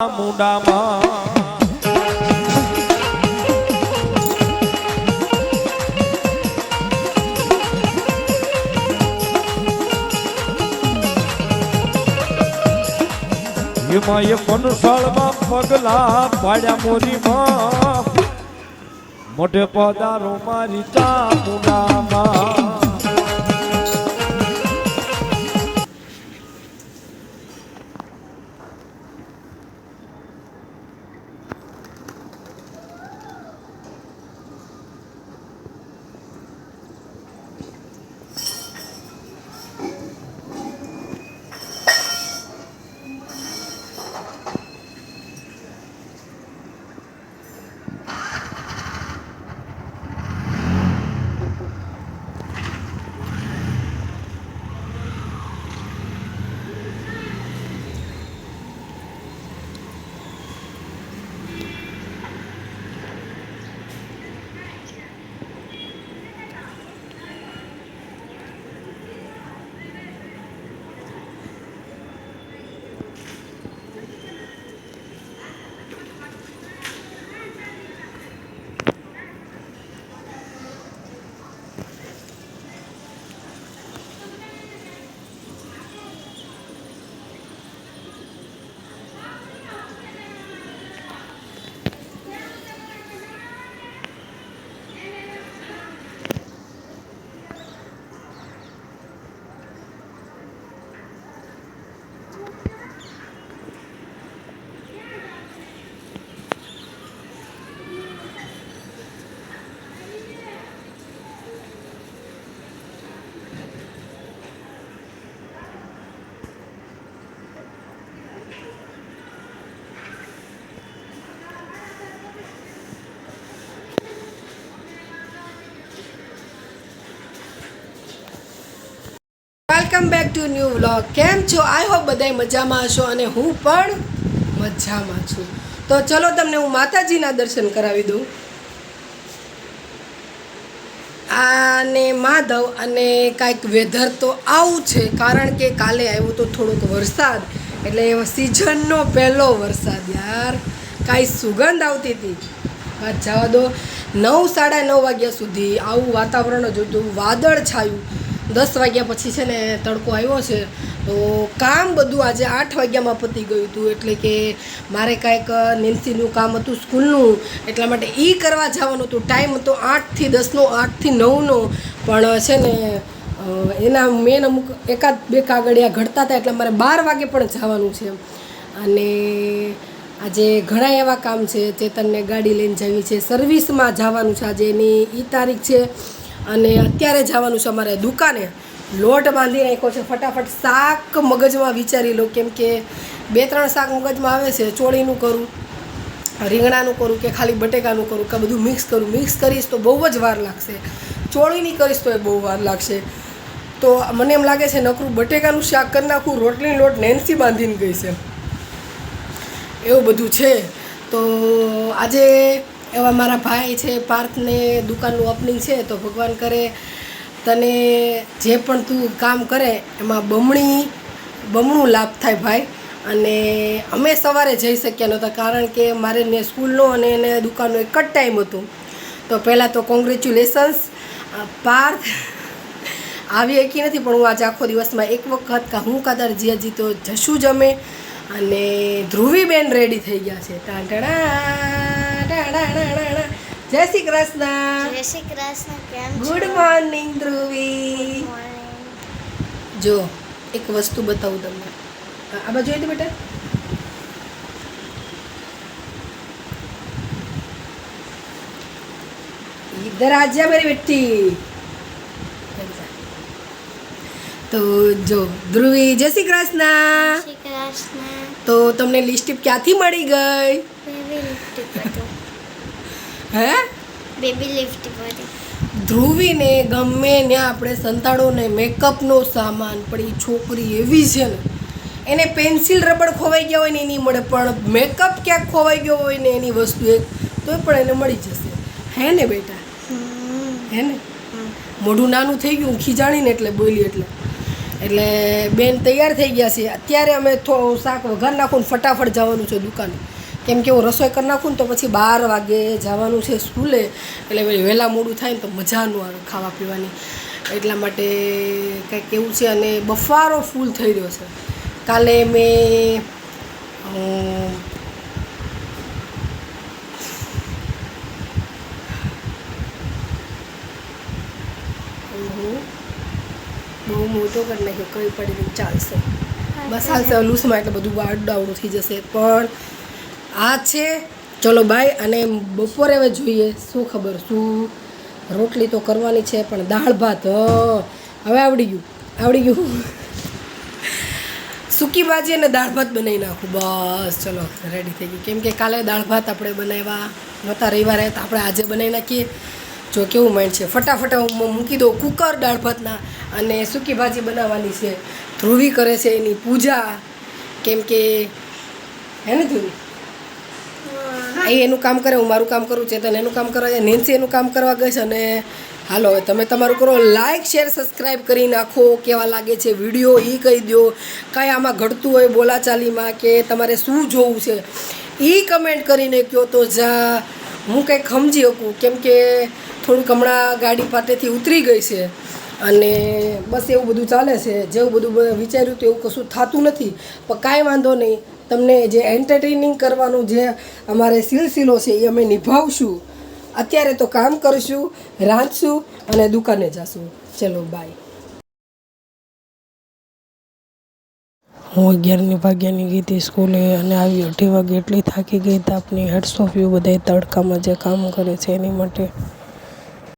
મુંડામાં હિમાય પનસાળમાં પગલા પાડ્યા મોરીમાં મોઢે પધારો મારી ચામુંડામાં welcome back to new vlog. કેમ છો? આઈ હોપ બધાય મજામાં હશો અને હું પણ મજામાં છું. તો ચલો તમને હું માતાજીના દર્શન કરાવી દઉં. અને માધવ અને કાંઈક વેધર તો આવું છે કારણ કે કાલે આવ્યો તો થોડોક વરસાદ, એટલે સિઝનનો પહેલો વરસાદ. યાર કાંઈ સુગંધ આવતી હતી. વાત જવા દો. 9-9:30 વાગ્યા સુધી આવું વાતાવરણ જ હતું, વાદળ છાયું. 10 વાગ્યા પછી છે ને તડકો આવ્યો છે, તો કામ બધું આજે 8 વાગ્યામાં પતી ગયું હતું. એટલે કે મારે કાંઈક નેન્સીનું કામ હતું સ્કૂલનું, એટલા માટે એ કરવા જવાનું હતું. ટાઈમ હતો 8 થી 10નો, 8 થી 9નો, પણ છે ને એના મેન અમુક 1-2 કાગળિયા ઘડતા હતા, એટલે મારે 12 વાગે પણ જવાનું છે. અને આજે ઘણા એવા કામ છે. ચેતનને ગાડી લઈને જવી છે, સર્વિસમાં જવાનું છે આજે, એની એ તારીખ છે. અને અત્યારે જવાનું છે અમારે દુકાને. લોટ બાંધી નાખ્યો છે, ફટાફટ શાક મગજમાં વિચારી લો, કેમ કે 2-3 શાક મગજમાં આવે છે. ચોળીનું કરું, રીંગણાનું કરું, કે ખાલી બટેકાનું કરું, કે બધું મિક્સ કરું. મિક્સ કરીશ તો બહુ જ વાર લાગશે, ચોળીની કરીશ તો એ બહુ વાર લાગશે. તો મને એમ લાગે છે નકરું બટેકાનું શાક કરી નાખું, રોટલી લોટ નેન્સી બાંધીને ગઈ છે, એવું બધું છે. તો આજે એવા મારા ભાઈ છે, પાર્થને દુકાનનું ઓપનિંગ છે, તો ભગવાન કરે તને જે પણ તું કામ કરે એમાં બમણું લાભ થાય ભાઈ. અને અમે સવારે જઈ શક્યા નહોતા કારણ કે મારે ને સ્કૂલનો અને એને દુકાનનો એક જ ટાઈમ હતો. તો પહેલાં તો કોંગ્રેચ્યુલેશન્સ પાર્થ. આવી શકી નથી, પણ હું આજે આખો દિવસમાં એક વખત હું કાદર જીયાજી તો જશું જ અમે. અને ધ્રુવીબેન રેડી થઈ ગયા છે. જય શ્રી કૃષ્ણ. જય શ્રી કૃષ્ણ. કેમ છો? Good morning Dhruvi. જો એક વસ્તુ બતાવું તમને. આ બાજુ જોઈ દો બેટા. इधर आ जा मेरी बेटी. તો જો ધ્રુવી, જય શ્રી કૃષ્ણ. જય શ્રી કૃષ્ણ. તો તમને લિપસ્ટિક ક્યાંથી મળી ગઈ? બેબી લિફ્ટ હતો. હે? બેબી લિફ્ટ હતી. ધ્રુવીને ગમે ને આપણે સંતાડોને મેકઅપનો સામાન, પણ એ છોકરી એવી છે ને, એને પેન્સિલ રબડ ખોવાઈ ગયા હોય ને એની મળે, પણ મેકઅપ ક્યાંક ખોવાઈ ગયો હોય ને એની વસ્તુ એક તો પણ એને મળી જશે. હે ને બેટા? હે ને? મોઢું નાનું થઈ ગયું, ખીજાણી ને એટલે બોલી એટલે. એટલે બેન તૈયાર થઈ ગયા છે. અત્યારે અમે શાક વઘાર નાખું ને ફટાફટ જવાનું છે દુકાને, કેમ કે હું રસોઈ કરી નાખું ને તો પછી 12 વાગે જવાનું છે સ્કૂલે, એટલે વહેલા મોડું થાય ને તો મજા ન આવે ખાવા પીવાની, એટલા માટે કંઈક એવું છે. અને બફારો ફૂલ થઈ રહ્યો છે. કાલે મેં બહુ મોટો કરી નાખ્યો, કઈ પડી નહીં ચાલશે, બસ હાલશે લૂસમાં એટલે બધું વાડાવડું થઈ જશે. પણ આ છે, ચલો બાય. અને બપોરે હવે જોઈએ શું ખબર, શું રોટલી તો કરવાની છે, પણ દાળ ભાત હવે આવડી ગયું સૂકી ભાજી અને દાળ ભાત બનાવી નાખું, બસ ચલો રેડી થઈ ગયું. કેમ કે કાલે દાળ ભાત આપણે બનાવ્યા નહોતા, રવિવારે તો આપણે આજે બનાવી નાખીએ. જો કેવું માઇન્ડ છે, ફટાફટ હું મૂકી દઉં કુકર દાળ ભાતના, અને સૂકી ભાજી બનાવવાની છે. ધ્રુવી કરે છે એની પૂજા, કેમ કે હે ને ધ્રુવી એ એનું કામ કરે, હું મારું કામ કરું, ચેતન એનું કામ કરવા જાય, નેન્સી એનું કામ કરવા ગઈ છે. અને હાલો હવે તમે તમારું કરો, લાઇક શેર સબસ્ક્રાઈબ કરી નાખો. કેવા લાગે છે વિડીયો એ કહી દો, કાંઈ આમાં ઘટતું હોય બોલાચાલીમાં કે તમારે શું જોવું છે એ કમેન્ટ કરીને કહો, તો જા હું કંઈક સમજી શકું. કેમ કે થોડુંક હમણાં ગાડી પાટેથી ઉતરી ગઈ છે, અને બસ એવું બધું ચાલે છે. જેવું બધું વિચાર્યું તો એવું કશું થતું નથી, પણ કાંઈ વાંધો નહીં. તમને જે એન્ટરટેનિંગ કરવાનું જે અમારે સિલસિલો છે એ અમે નિભાવશું. અત્યારે તો કામ કરશું, રાંધશું અને દુકાને જશું. ચલો બાય. હું 11 વાગ્યાની ગઈ હતી સ્કૂલે અને આવી 8 વાગે એટલી થાકી ગઈ. તો આપની હેડ્સ ઓફ યુ બધા તડકામાં જે કામ કરે છે એની માટે.